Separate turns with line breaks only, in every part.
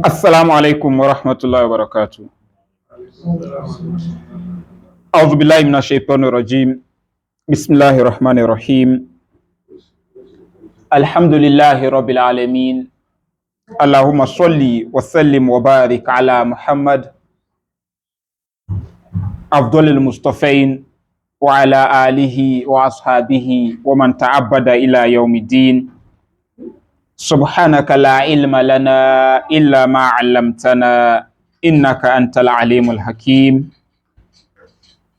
Assalamu alaikum wa rahmatullahi wa barakatuh. A'udhu billahi minash shaitanir rajim. Bismillahir rahmanir rahim. Alhamdulillahi rabbil alamin. Allahumma salli wa sallim wa barik ala Muhammad afdalil mustafain wa ala alihi wa ashabihi wa man ta'abbada ila yawmiddin. Subhanaka la ilma lana illa ma 'allamtana innaka antal alimul hakim.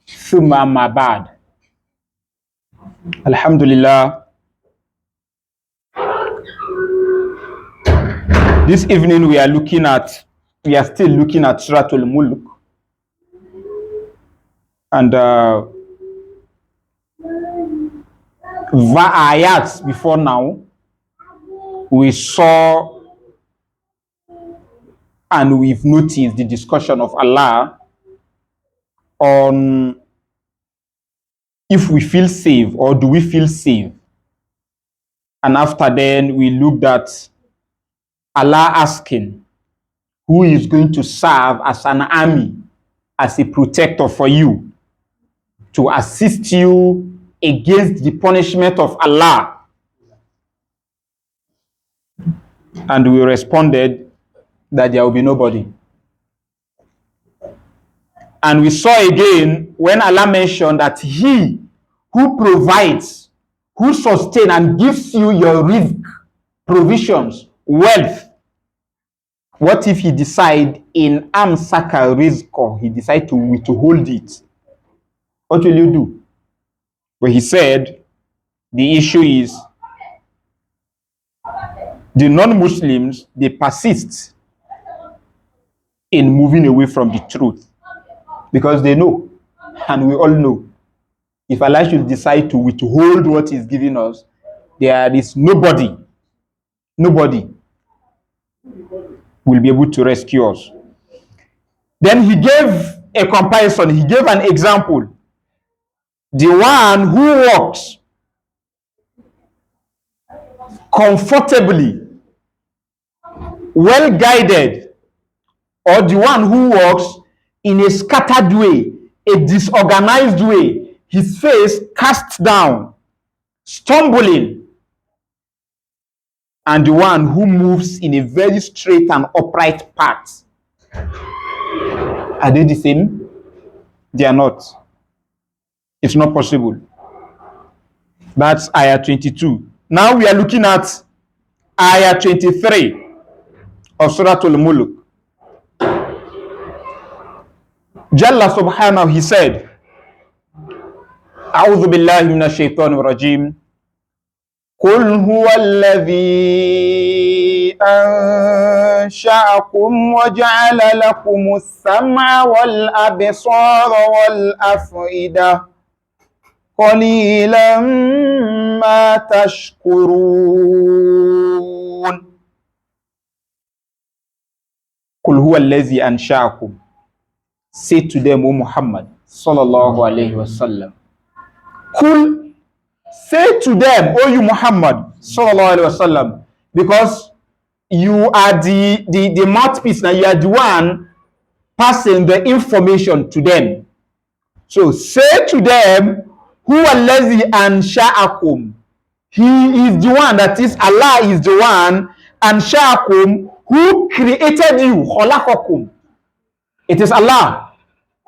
Thumma amma ba'd. Alhamdulillah. This evening we are still looking at Suuratul Mulk, and ayats before now we saw and we've noticed the discussion of Allah on if we feel safe or do we feel safe. And after then we looked at Allah asking who is going to serve as an army, as a protector for you, to assist you against the punishment of Allah. And we responded that there will be nobody. And we saw again when Allah mentioned that He who provides, who sustains and gives you your rizq, provisions, wealth. What if He decide in amsaka rizq, He decide to withhold it? What will you do? But He said the issue is the non-Muslims, they persist in moving away from the truth because they know, and we all know, if Allah should decide to withhold what He's giving us, there is nobody will be able to rescue us. Then He gave a comparison, He gave an example. The one who walks comfortably, well guided, or the one who walks in a scattered way, a disorganized way, his face cast down, stumbling, and the one who moves in a very straight and upright path. Are they the same? They are not. It's not possible. That's Ayah 22. Now we are looking at Ayah 23 of Suuratul Mulk. Jalla subhanahu, He said, A'udhu billahi minash shaitanir rajim. Qul huwa alladhi ansha'akum wa ja'ala lakumus sam'a wal absara wal af'ida. Qalilan ma tashkurun. Qul huwa alladhi ansha'akum. Say to them, O Muhammad sallallahu alayhi wasallam. Qul, say to them, O you Muhammad sallallahu alayhi wasallam, because you are the mouthpiece, now you are the one passing the information to them. So say to them, huwa allazi ansha'akum. He is the one, that is Allah is the one, ansha'akum, who created you, khalaqakum. It is Allah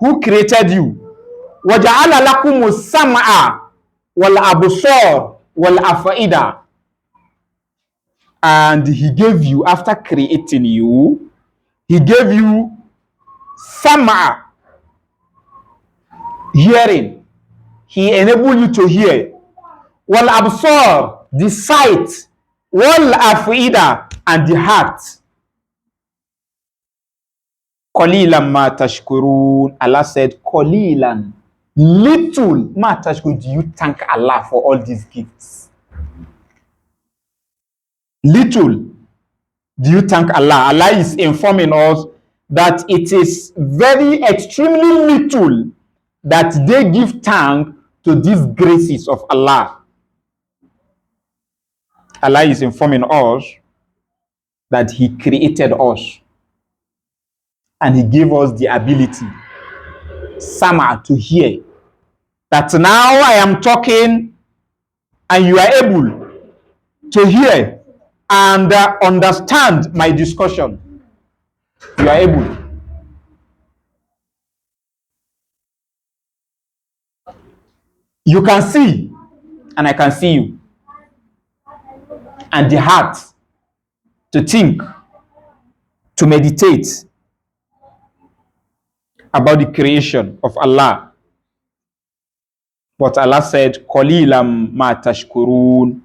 who created you. وَجَعَلَ لَكُمُ السَّمْعَ وَالْأَبْصَارَ وَالْأَفْئِدَةَ. And He gave you, after creating you, He gave you sam'a, hearing. He enabled you to hear. وَالْأَبْصَارَ, the sight. وَالْأَفْئِدَةَ, and the heart. Qalilan ma tashkurun. Allah said, Qalilan, little ma tashkurun, do you thank Allah for all these gifts? Little do you thank Allah? Allah is informing us that it is very extremely little that they give thanks to these graces of Allah. Allah is informing us that he created us and he gave us the ability, sama, to hear. That now I am talking and you are able to hear and understand my discussion. You are able. You can see and I can see you. And the heart to think, to meditate about the creation of Allah. But Allah said, Qalilam ma tashkurun.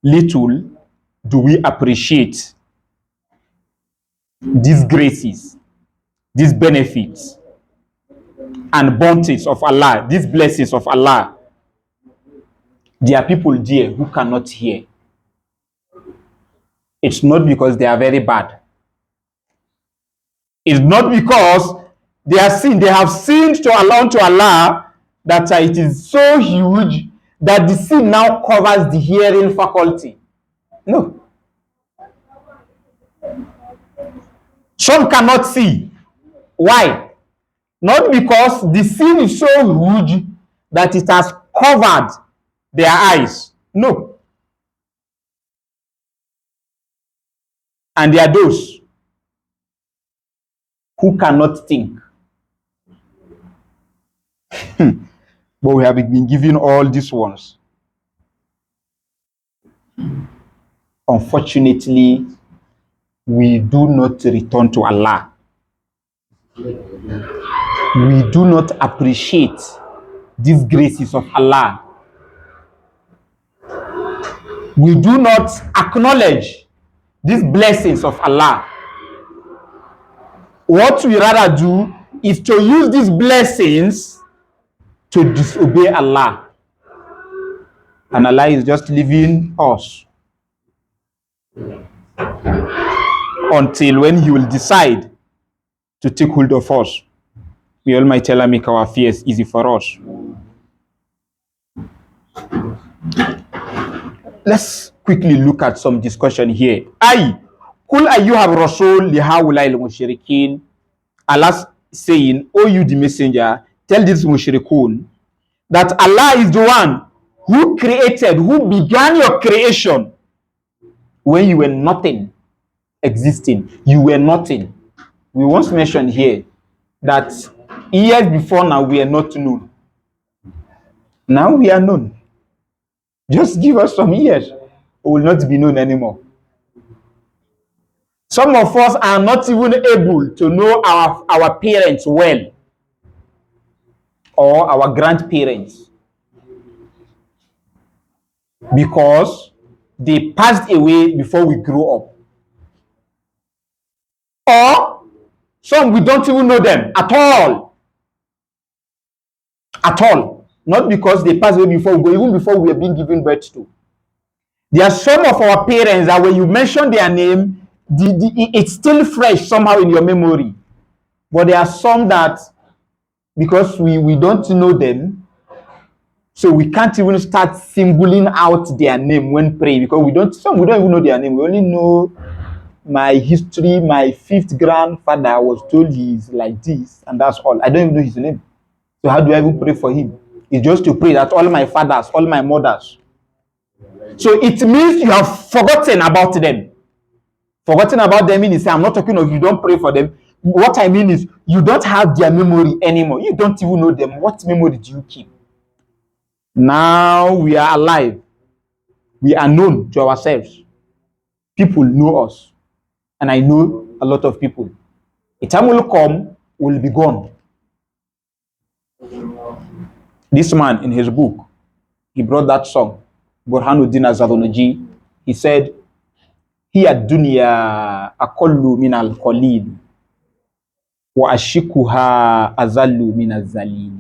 Little do we appreciate these graces, these benefits and bounties of Allah, these blessings of Allah. There are people there who cannot hear. It's not because they are very bad. It's not because they have sinned to Allah that it is so huge that the sin now covers the hearing faculty. No. Some cannot see. Why? Not because the sin is so huge that it has covered their eyes. No. And there are those who cannot think. But we have been given all these ones. Unfortunately, we do not return to Allah. We do not appreciate these graces of Allah. We do not acknowledge these blessings of Allah. What we rather do is to use these blessings to disobey Allah. And Allah is just leaving us until when He will decide to take hold of us. May Almighty Allah make our fears easy for us. Let's quickly look at some discussion here. Kul ayyuhar rasul li haula'il mushrikeen. Allah saying, "O you the messenger, tell this mushrikun that Allah is the one who created, who began your creation when you were nothing existing. You were nothing." We once mentioned here that years before now we are not known. Now we are known. Just give us some years, we will not be known anymore. Some of us are not even able to know our parents well or our grandparents because they passed away before we grew up. Or some we don't even know them at all. At all. Not because they passed away before we go, even before we are being given birth to. There are some of our parents that when you mention their name, it's still fresh somehow in your memory. But there are some that, because we don't know them, so we can't even start singling out their name when praying, because we don't even know their name. We only know my history. My fifth grandfather was told he's like this, and that's all. I don't even know his name. So how do I even pray for him? It's just to pray that all my fathers, all my mothers. So it means you have forgotten about them. Forgotten about them means I'm not talking of you don't pray for them. What I mean is you don't have their memory anymore. You don't even know them. What memory do you keep? Now we are alive. We are known to ourselves. People know us. And I know a lot of people. A time will come, we'll be gone. This man in his book, he brought that song, Burhanuddin Az-Zadonaji. He said, Hiya dunya akollu min al-qalil wa ashikuha azallu min az-zalil.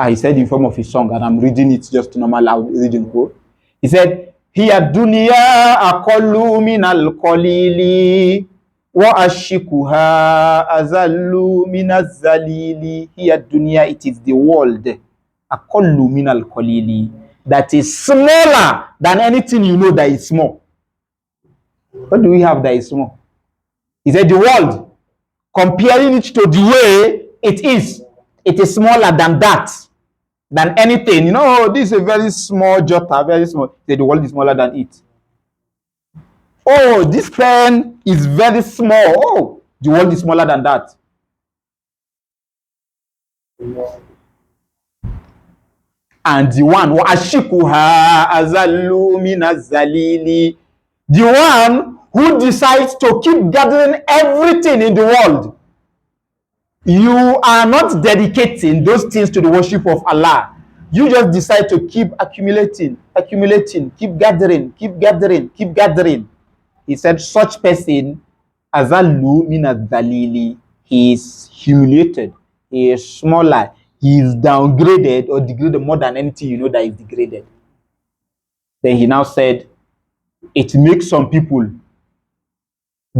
He said in form of his song, and I'm reading it just normal reading quote. He said, Hiya dunya akollu min al-qalili wa ashikuha azallu min az-zalili. Hiya dunya, it is the world, akollu min al-qalili, that is smaller than anything you know that is small. What do we have that is small? He said the world, comparing it to the way it is smaller than that, than anything. You know, this is a very small jota, very small. He said the world is smaller than it. Oh, this pen is very small. Oh, the world is smaller than that. And the one وَأَشِكُهَا أَزَلُّ مِنَ الزَّلِيلِ, the one who decides to keep gathering everything in the world. You are not dedicating those things to the worship of Allah. You just decide to keep accumulating, keep gathering, keep gathering, keep gathering. He said such person, azallu min al-dhalili, he is humiliated, he is smaller, he is downgraded or degraded more than anything you know that is degraded. Then he now said, it makes some people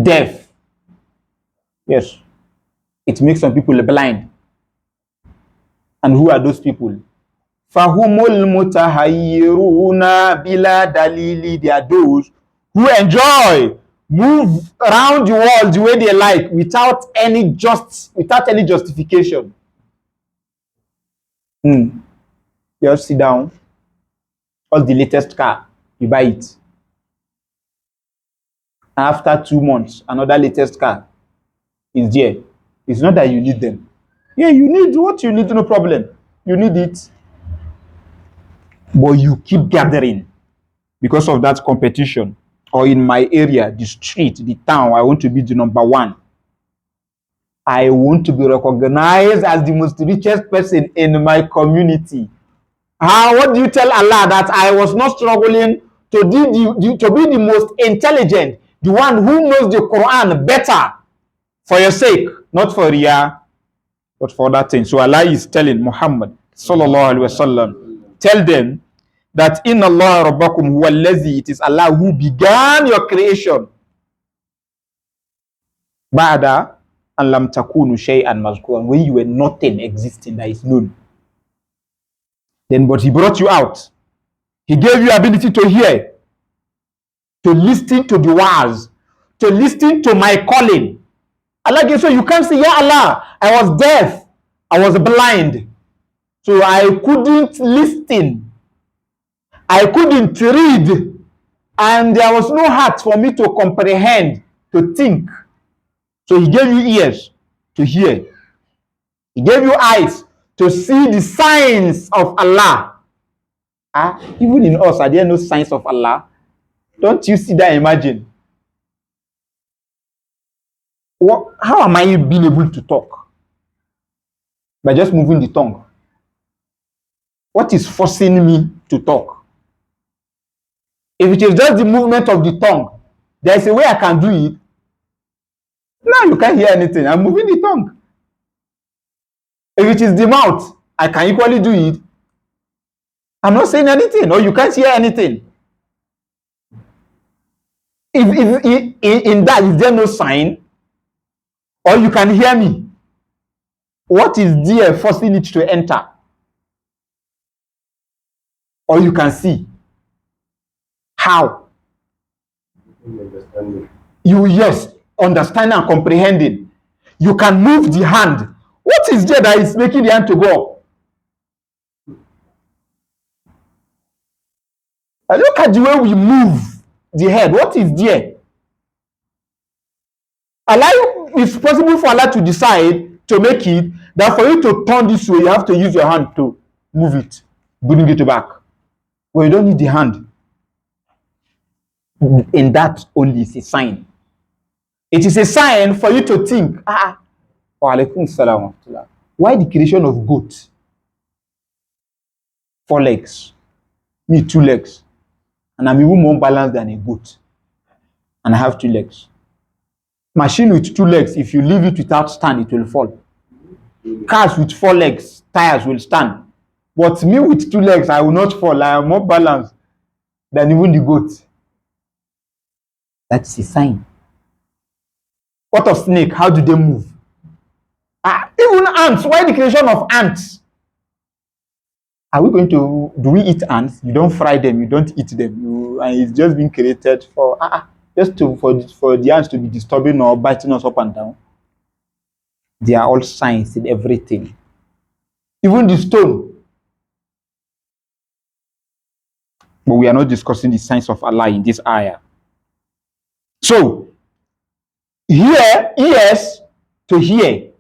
deaf. Yes, it makes some people blind. And who are those people? Fahumul mutahayyiruna bila dalili. They are those who enjoy, move around the world the way they like without any justification. Just sit down, all the latest car, you buy it. After 2 months, another latest car is there. It's not that you need them. Yeah, you need what you need, no problem. You need it. But you keep gathering because of that competition. Or in my area, the street, the town, I want to be the number one. I want to be recognized as the most richest person in my community. What do you tell Allah? That I was not struggling to be the most intelligent, the one who knows the Qur'an better for your sake, not for riyah, but for that thing. So Allah is telling Muhammad sallallahu alaihi wasallam, tell them that in Allah rabbakum huwa allazi, it is Allah who began your creation. Ba'da an lam takunu shay'an mazkuran, when you were nothing existing that is known. Then but he brought you out. He gave you ability to hear, to listen to the words, to listen to my calling. Allah gave, so you can't say, Ya Allah, I was deaf, I was blind, so I couldn't listen, I couldn't read, and there was no heart for me to comprehend, to think. So he gave you ears to hear. He gave you eyes to see the signs of Allah. Even in us, are there no signs of Allah? Don't you see that? Imagine. How am I being able to talk? By just moving the tongue. What is forcing me to talk? If it is just the movement of the tongue, there is a way I can do it. Now you can't hear anything. I'm moving the tongue. If it is the mouth, I can equally do it. I'm not saying anything, or you can't hear anything. If in that, is there no sign? Or you can hear me? What is there forcing it to enter? Or you can see? How? Yes, understanding and comprehending. You can move the hand. What is there that is making the hand to go up? Look at the way we move the head. What is there? Allah, it's possible for Allah to decide to make it that for you to turn this way, you have to use your hand to move it, bring it back. But you don't need the hand. And that only is a sign. It is a sign for you to think, why the creation of goat? 4 legs, me 2 legs, and I'm even more balanced than a goat, and I have 2 legs. Machine with 2 legs, if you leave it without stand, it will fall. Cars with 4 legs, tires will stand. But me with 2 legs, I will not fall. I am more balanced than even the goat. That's a sign. What of snake? How do they move? Even ants. Why the creation of ants? Are we going to, do we eat ants? You don't fry them, you don't eat them. And it's just been created for, just for the ants to be disturbing or biting us up and down. They are all signs in everything. Even the stone. But we are not discussing the signs of Allah in this ayah. So, here, ears to hear,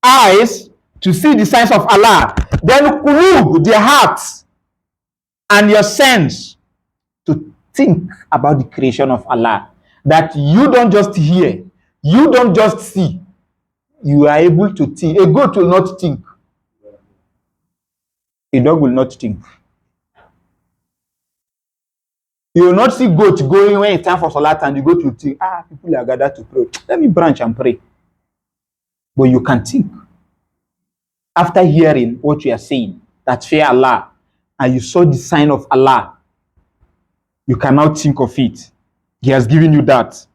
eyes to see the signs of Allah, then qulub, the hearts, and your sense to think about the creation of Allah. That you don't just hear, you don't just see, you are able to think. A goat will not think. A dog will not think. You will not see goat going when it's time for Salat and the goat will think, people are gathered to pray. Let me branch and pray. But you can think. After hearing what you are saying, that fear Allah, and you saw the sign of Allah, you can now think of it. He has given you that.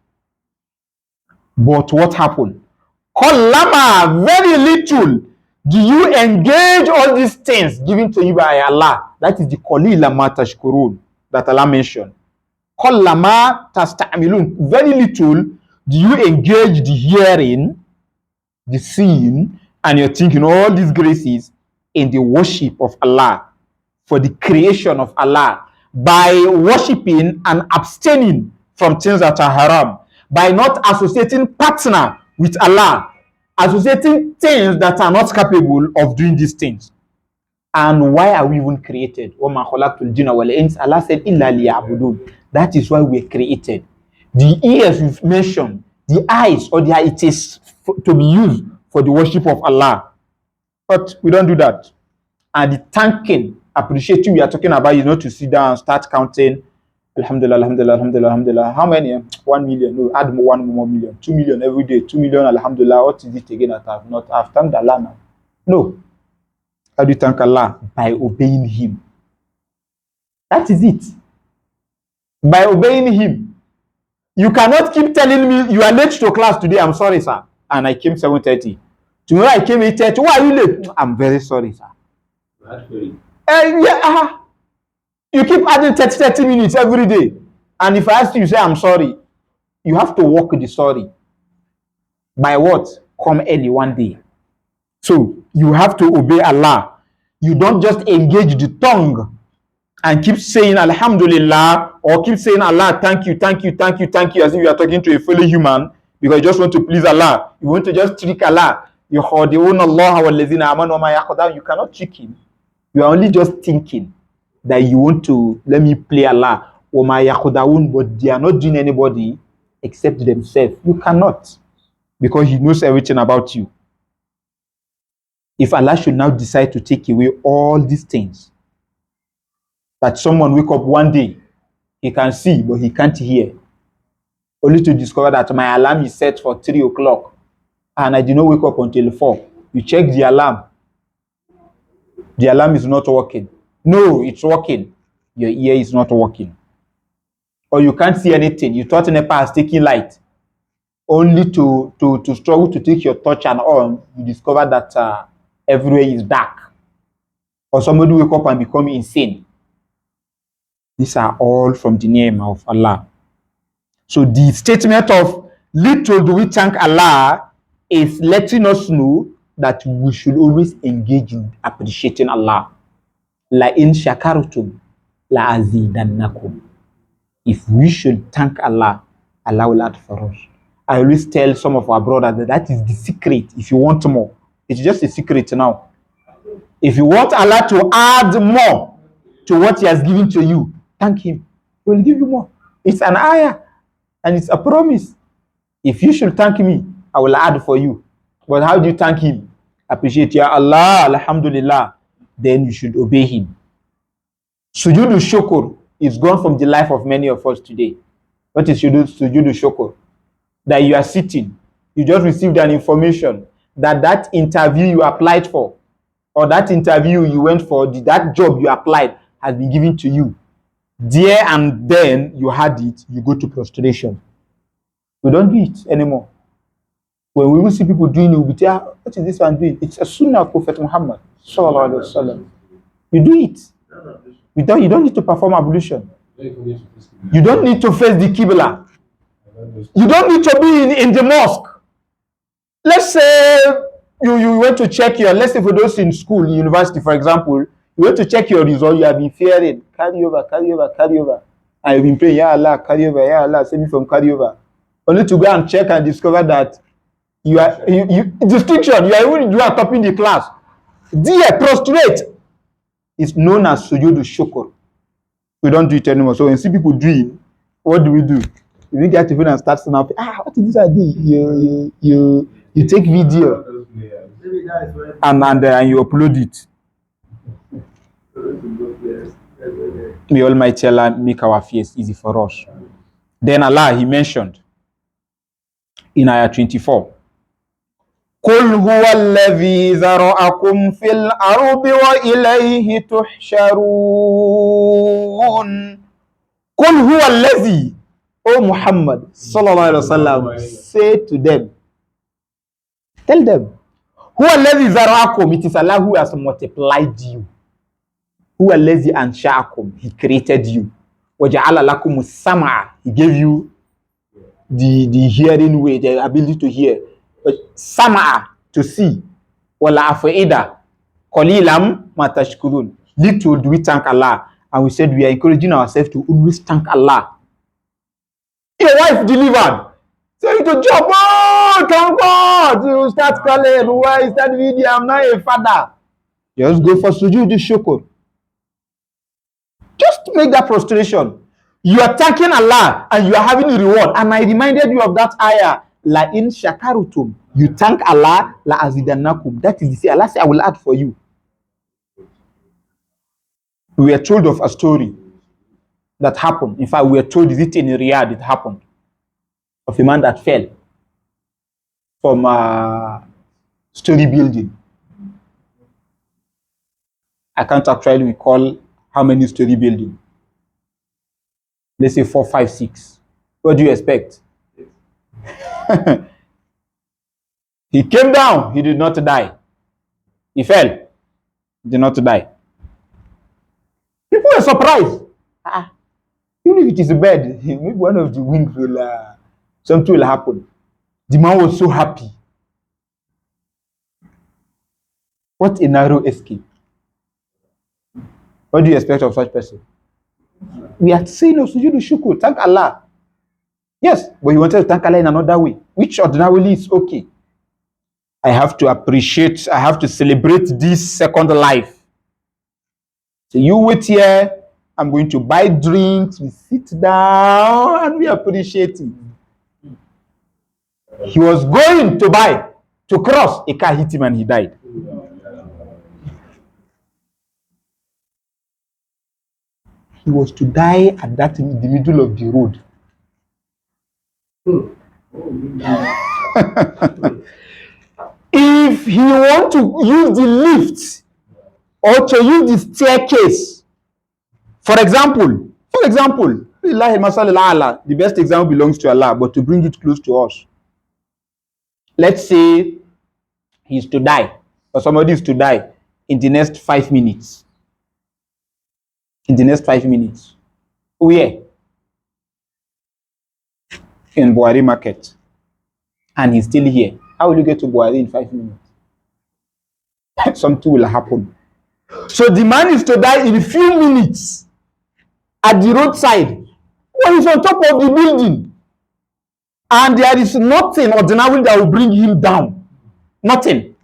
But what happened? Lama, very little do you engage all these things given to you by Allah. That is the qalila ma tashkurun that Allah mentioned. Lama tasta'milun. Very little do you engage the hearing, the seeing, and you're thinking all these graces in the worship of Allah, for the creation of Allah, by worshiping and abstaining from things that are haram, by not associating partner with Allah, associating things that are not capable of doing these things. And why are we even created? Allah said, Illa liya'budun. That is why we are created. The ears we've mentioned, the eyes, or it is to be used for the worship of Allah. But we don't do that. And the thanking, appreciating we are talking about is not to sit down and start counting. Alhamdulillah, alhamdulillah, alhamdulillah, alhamdulillah. How many? 1 million. No, add 1 more million. 2 million every day. 2 million, alhamdulillah. What is it again that I've thanked Allah now? No. How do you thank Allah? By obeying Him. That is it. By obeying Him. You cannot keep telling me you are late to class today. I'm sorry, sir. And I came 7:30. Tomorrow I came 8:30. Why are you late? I'm very sorry, sir. You keep adding 30 minutes every day. And if I ask you, you say, I'm sorry. You have to walk the story. By what? Come early one day. So you have to obey Allah. You don't just engage the tongue and keep saying Alhamdulillah, or keep saying Allah, thank you, thank you, thank you, thank you, as if you are talking to a fellow human, because you just want to please Allah. You want to just trick Allah. You cannot trick Him. You are only just thinking that you want to let me play Allah. But they are not doing anybody except themselves. You cannot, because He knows everything about you. If Allah should now decide to take away all these things, that someone wake up one day, he can see but he can't hear, only to discover that my alarm is set for 3 o'clock and I did not wake up until 4. You check the alarm is not working. No, it's working. Your ear is not working. Or you can't see anything. You thought NEPA is taking light, only to struggle to take your torch and on, you discover that everywhere is dark. Or somebody wake up and become insane. These are all from the name of Allah. So the statement of little do we thank Allah is letting us know that we should always engage in appreciating Allah. La in shakartum la azidannakum. If we should thank Allah, Allah will add for us. I always tell some of our brothers that is the secret. If you want more, it's just a secret now. If you want Allah to add more to what He has given to you, thank Him. He will give you more. It's an ayah and it's a promise. If you should thank me, I will add for you. But how do you thank Him? Appreciate Ya Allah, Alhamdulillah. Then you should obey Him. Sujudu Shukur is gone from the life of many of us today. What is Sujudu Shukur? That you are sitting, you just received an information that interview you applied for, or that interview you went for, that job you applied has been given to you. There and then you had it, you go to prostration. We don't do it anymore. When we will see people doing it, we'll be saying, what is this one doing? It's a sunnah of Prophet Muhammad. You do it. You don't need to perform ablution. You don't need to face the Qibla. You don't need to be in the mosque. Let's say you went to check your, let's say for those in school, university, for example, you went to check your result, you have been fearing, carry over, carry over, carry over. And you've been praying, Ya Allah, carry over, Ya Allah, save me from carry over. Only to go and check and discover that you are, distinction, you are topping the class. Dear, prostrate. It's known as sujood shukr. We don't do it anymore. So when you see people doing, what do? You get to phone and start snapping. What is this I do? You take video and you upload it. May Almighty Allah make our fears easy for us. Then Allah, He mentioned in Ayah 24, قُلْ هُوَ الَّذِي ذَرَأَكُمْ فِي الْأَرْضِ وَإِلَيْهِ تُحْشَرُونَ قُلْ هُوَ الَّذِي, O Muhammad sallallahu alaihi wasallam, say to them, tell them, هُوَ الَّذِي ذَرَأَكُمْ, it is Allah who has multiplied you. هُوَ الَّذِي أَنْشَأَكُمْ, He created you. وَجَعَلَ لَكُمُ السَّمْعَ, He gave you the hearing way, the ability to hear. Sam'a, to see. Wala afa'ida. Qalilam ma tashkurun. Little do we thank Allah. And we said we are encouraging ourselves to always thank Allah. Your wife delivered. So you to job. Oh, thank God. You start calling. Why is that video? I'm not a father. Just go for sujood shukr. Just make that prostration. You are thanking Allah and you are having a reward. And I reminded you of that ayah. La in shakarutum. You thank Allah, la azidannakum. That is to say, Allah said, I will add for you. We were told of a story that happened. In fact, we were told, is it in Riyadh, it happened, of a man that fell from a story building. I can't actually recall how many story building. Let's say 4, 5, 6. What do you expect? He came down, he did not die. He fell, he did not die. People were surprised. Even if it is a bed, maybe one of the wings will, something will happen. The man was so happy. What a narrow escape. What do you expect of such person? We are saying of sujood shukr, thank Allah. Yes, but he wanted to thank Allah in another way, which ordinarily is okay. I have to appreciate, I have to celebrate this second life. So you wait here, I'm going to buy drinks, we sit down and we appreciate it. He was going to buy, to cross, a car hit him and he died. He was to die at that in the middle of the road. If he want to use the lift or to use the staircase, for example, the best example belongs to Allah, but to bring it close to us. Let's say he is to die, or somebody is to die in the next 5 minutes. In the next 5 minutes. Where? In Bwari market. And he's still here. How will you get to Bwari in 5 minutes? Something will happen. So the man is to die in a few minutes at the roadside. When he's on top of the building. And there is nothing ordinary that will bring him down. Nothing.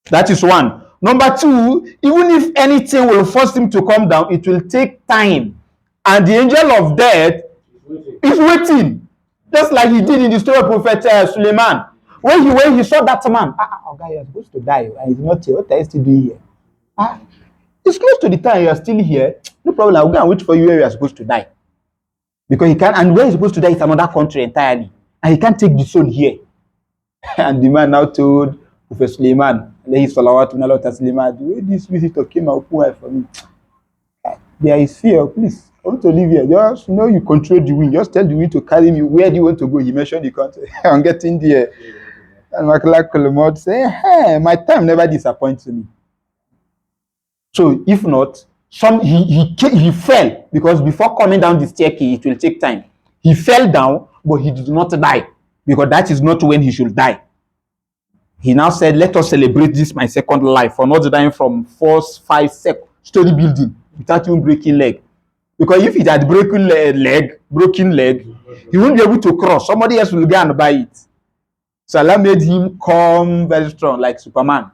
That is one. Number two, even if anything will force him to come down, it will take time. And the angel of death is waiting. Just like he did in the story of Prophet Suleiman. When he saw that man, guy, you're supposed to die. And he's not here. What are you still doing here? It's close to the time you're still here. No problem. I'll go and wait for you where you're supposed to die. Because he can't, and where he's supposed to die is another country entirely. And he can't take the soul here. And the man now told Prophet Suleiman, this visitor came out for me. There is fear, please. I want to live here. Just know you control the wind. Just tell the wind to carry me. Where do you want to go? He mentioned the country. I'm getting there. And Makalak say, hey, my time never disappoints me. So if not, he fell because before coming down the staircase, it will take time. He fell down, but he did not die, because that is not when he should die. He now said, let us celebrate this, my second life, for not dying from 4, 5 story building without even breaking leg. Because if he had broken leg, he wouldn't be able to cross. Somebody else will go and buy it. So Allah made him come very strong, like Superman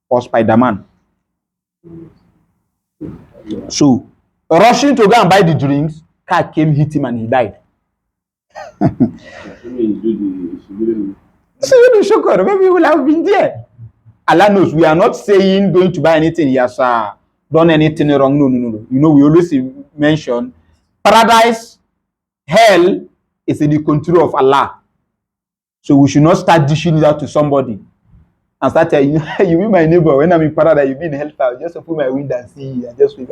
or Spider-Man. So, rushing to go and buy the drinks, car came, hit him, and he died. So maybe we will have been there. Allah knows. We are not saying going to buy anything. Yes, done anything wrong. No. You know, we always mention paradise, hell is in the control of Allah. So we should not start dishing it out to somebody and start telling you be my neighbor. When I'm in paradise, you be in hellfire. Just open my window and see, and just think,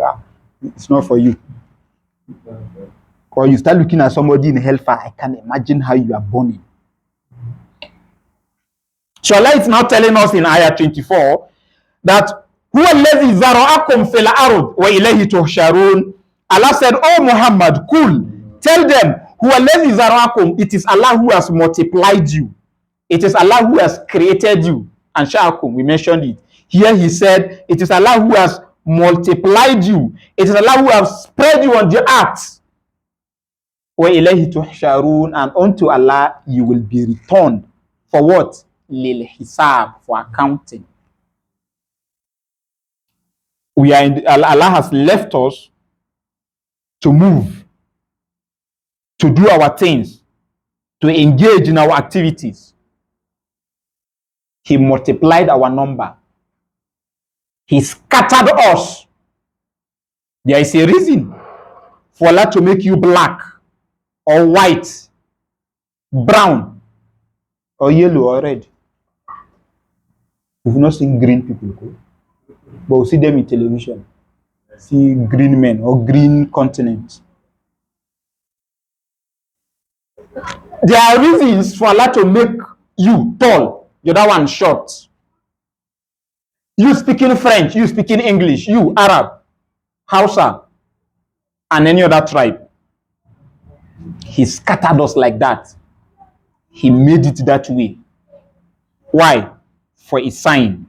it's not for you. Or you start looking at somebody in hellfire, I can imagine how you are burning. So Allah is now telling us in Ayah 24 that huwa alladhi zara'akum fil ard wa ilayhi tuhsharun. Allah said, oh Muhammad, cool. Tell them, huwa alladhi zara'akum. It is Allah who has multiplied you. It is Allah who has created you. And sha'akum, we mentioned it. Here he said, it is Allah who has multiplied you. It is Allah who has spread you on the earth. Wa ilayhi tuhsharun. And unto Allah you will be returned. For what? Lil hisab, for accounting. We are Allah has left us to move, to do our things, to engage in our activities. He multiplied our number. He scattered us. There is a reason for Allah to make you black or white, brown or yellow or red. We've not seen green people, but we see them in television. See green men or green continents. There are reasons for Allah to make you tall, the other one short. You speaking French, you speaking English, you Arab, Hausa, and any other tribe. He scattered us like that. He made it that way. Why? For a sign.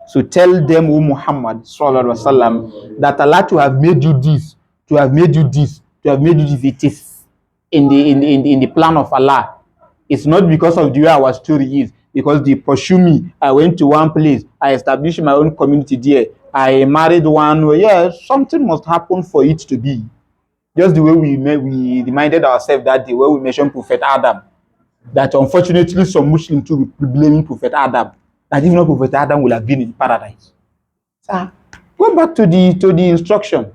So tell them, O Muhammad sallallahu alaihi wasallam, that Allah to have made you this, to have made you this, to have made you this. It is in the plan of Allah. It's not because of the way our story is. Because they pursue me. I went to one place. I established my own community there. I married one. Yes, something must happen for it to be. Just the way we reminded ourselves that day when we mentioned Prophet Adam. That unfortunately some Muslims too will be blaming Prophet Adam. That even Prophet Adam will have been in paradise. So, go back to the instruction.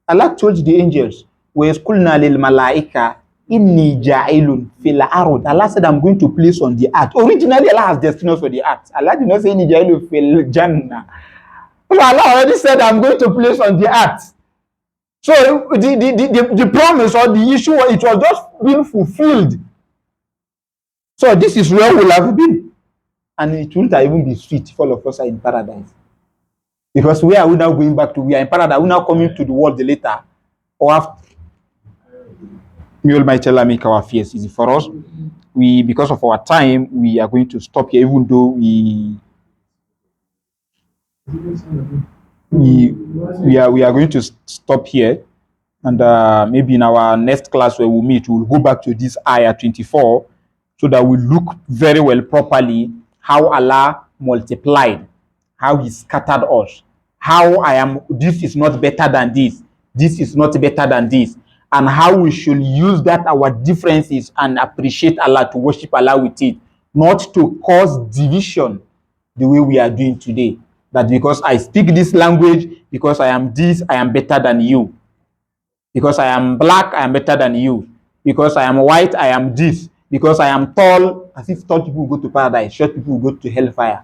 Allah told the angels, وَيَسْكُلْنَا لِلْمَلَائِكَةِ إِنِّي جَعِلٌ فِي الْأَرْضِ. Allah said, I'm going to place on the earth. Originally, Allah has destined us for the earth. Allah did not say, إِنِّي جَعِلٌ فِي الْجَنَّةِ. Allah already said, I'm going to place on the earth. So, the promise or the issue, it was just being fulfilled. So, this is where we'll have been. And it won't even be sweet if all of us are in paradise. Because where are we now going back to? We are in paradise. Are we now coming to the world later? Or after? May Almighty Allah make our fears easy for us. Because of our time, we are going to stop here, even though we are going to stop here. And maybe in our next class where we'll meet, we'll go back to this Ayah 24 so that we look very well properly how Allah multiplied, how He scattered us, how this is not better than this, this is not better than this, and how we should use that our differences and appreciate Allah, to worship Allah with it, not to cause division the way we are doing today. That because I speak this language, because I am this, I am better than you. Because I am black, I am better than you. Because I am white, I am this. Because I am tall, as if tall people go to paradise, short people go to hellfire.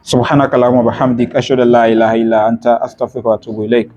Subhanakallahumma wa bihamdik, ashhadu an la ilaha illa anta, astaghfiruka wa atubu ilaik.